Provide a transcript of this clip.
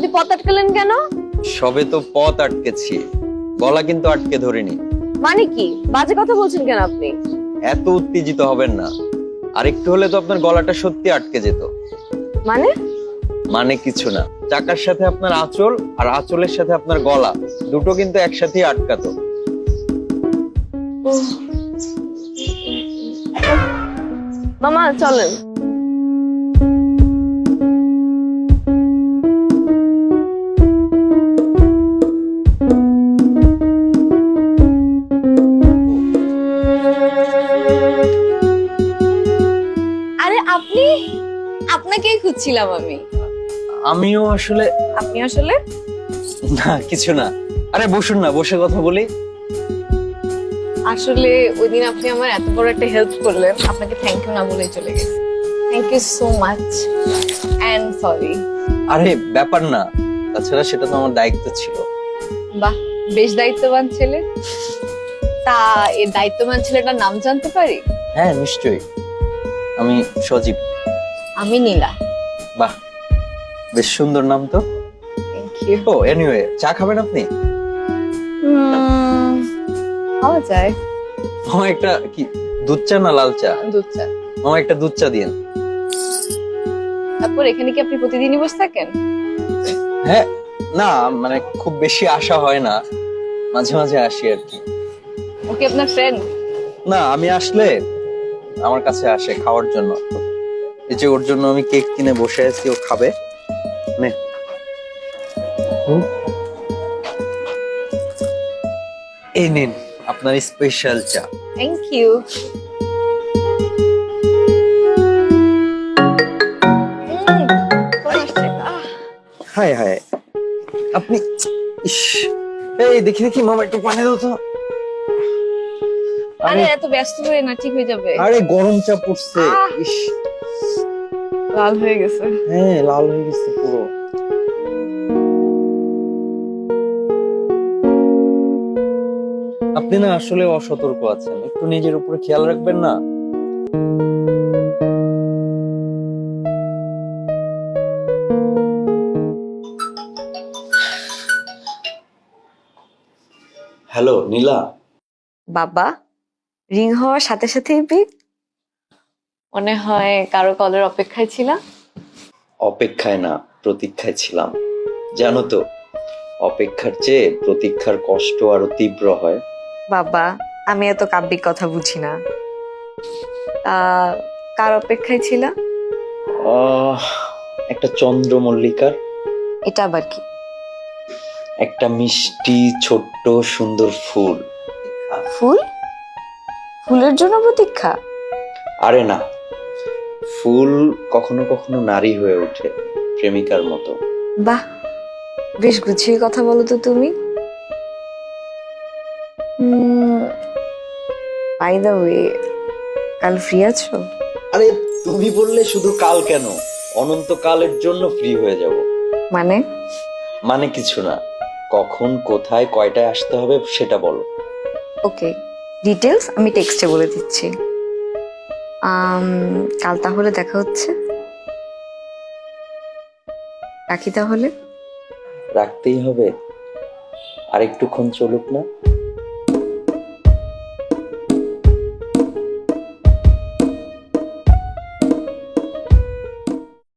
আপনি পথ আটকালেন কেন? সবে তো পথ আটকেছি, গলা কিন্তু আটকে ধরিনি। মানে কি বাজে কথা বলছেন কেন আপনি? এত উত্তেজিত হবেন না, আর একটু হলে তো আপনার গলাটা সত্যি আটকে যেত। মানে মানে কিছু না, চাকার সাথে আপনার আঁচল আর আঁচলের সাথে আপনার গলা দুটো কিন্তু একসাথেই আটকাতো। উহ, মামা চলেন। আরে আপনি, আপনাকেই খুঁজছিলাম আমি। আমিও আসলে আপনি আসলে না, কিছু না। আরে বসুন না, বসে কথা বলি। আসলে ওই দিন আপনি আমার এত বড় একটা হেল্প করলেন, আপনাকে থ্যাংক ইউ না বলেই চলে গেছি। Thank you so much and sorry. আরে ব্যাপার না, তাছাড়া সেটা তো আমার দায়িত্ব ছিল। বাহ, বেশ দায়িত্ববান ছেলে। তা এই দায়িত্ববান ছেলেটার নাম জানতে পারি? হ্যাঁ নিশ্চয়ই, আমি সজীব। আমি নীলা। বাহ, বেশ সুন্দর নাম তো। Thank you. ও এনিওয়ে, চা খাবেন আপনি? খাওয়া যায়। মামা একটা কি, দুধ চা না লাল চা? দুধ চা। মামা একটা দুধ চা দিন। তারপর এখানে কি আপনি প্রতিদিনই বসে থাকেন? হ্যাঁ, না মানে খুব বেশি আসা হয় না, মাঝে মাঝে আসি আর কি। ওকে আপনার ফ্রেন্ড? না, আমি আসলে আমার কাছে আসে খাওয়ার জন্য। এই যে ওর জন্য আমি কেক কিনে বসে আছি, ও খাবে। নে। হুম। এই নিন আপনার স্পেশাল চা। Thank you. হায় হায়, আপনি ইস, এই দেখি দেখি মামা একটু পানি দাও তো। আরে এত ব্যস্ত হয়ে না, ঠিক হয়ে যাবে। আরে গরম চা পড়ছে। আহ! ইস, লাল হয়ে গেছে। হ্যাঁ লাল হয়ে গেছে পুরো। আপনি না আসলে অসতর্ক আছেন, একটু নিজের উপরে খেয়াল রাখবেন না? হ্যালো নীলা। বাবা, রিং হওয়ার সাথে সাথেই পিক? মনে হয় কারো কলের অপেক্ষায় ছিলাম। অপেক্ষায় না, প্রতীক্ষায় ছিলাম। জানো তো, অপেক্ষার চেয়ে প্রতীক্ষার কষ্ট আরো তীব্র হয়। বাবা, আমি এত কাব্যিক কথা বুঝি না। কার অপেক্ষায় ছিলাম? আহ, একটা চন্দ্রমল্লিকার। এটা আবার কি? একটা মিষ্টি ছোট্ট সুন্দর ফুল। ফুল? ফুলের জন্য প্রতীক্ষা? আরে না, ফুল কখনো কখনো নারী হয়ে ওঠে, প্রেমিকার মতো। বাহ, বেশ গুছিয়ে কথা বলো তো তুমি। বাই দ্য ওয়ে, কাল ফ্রি আছো? আরে তুমি বললে শুধু কাল কেন, অনন্তকালের জন্য ফ্রি হয়ে যাব। মানে? মানে কিছু না, কখন কোথায় কয়টায় আসতে হবে সেটা বলো। ওকে, ডিটেলস আমি টেক্সটে বলে দিচ্ছি। কাল তাহলে দেখা হচ্ছে। রাখি তাহলে। রাখতেই হবে, আর একটুক্ষণ চলুক না।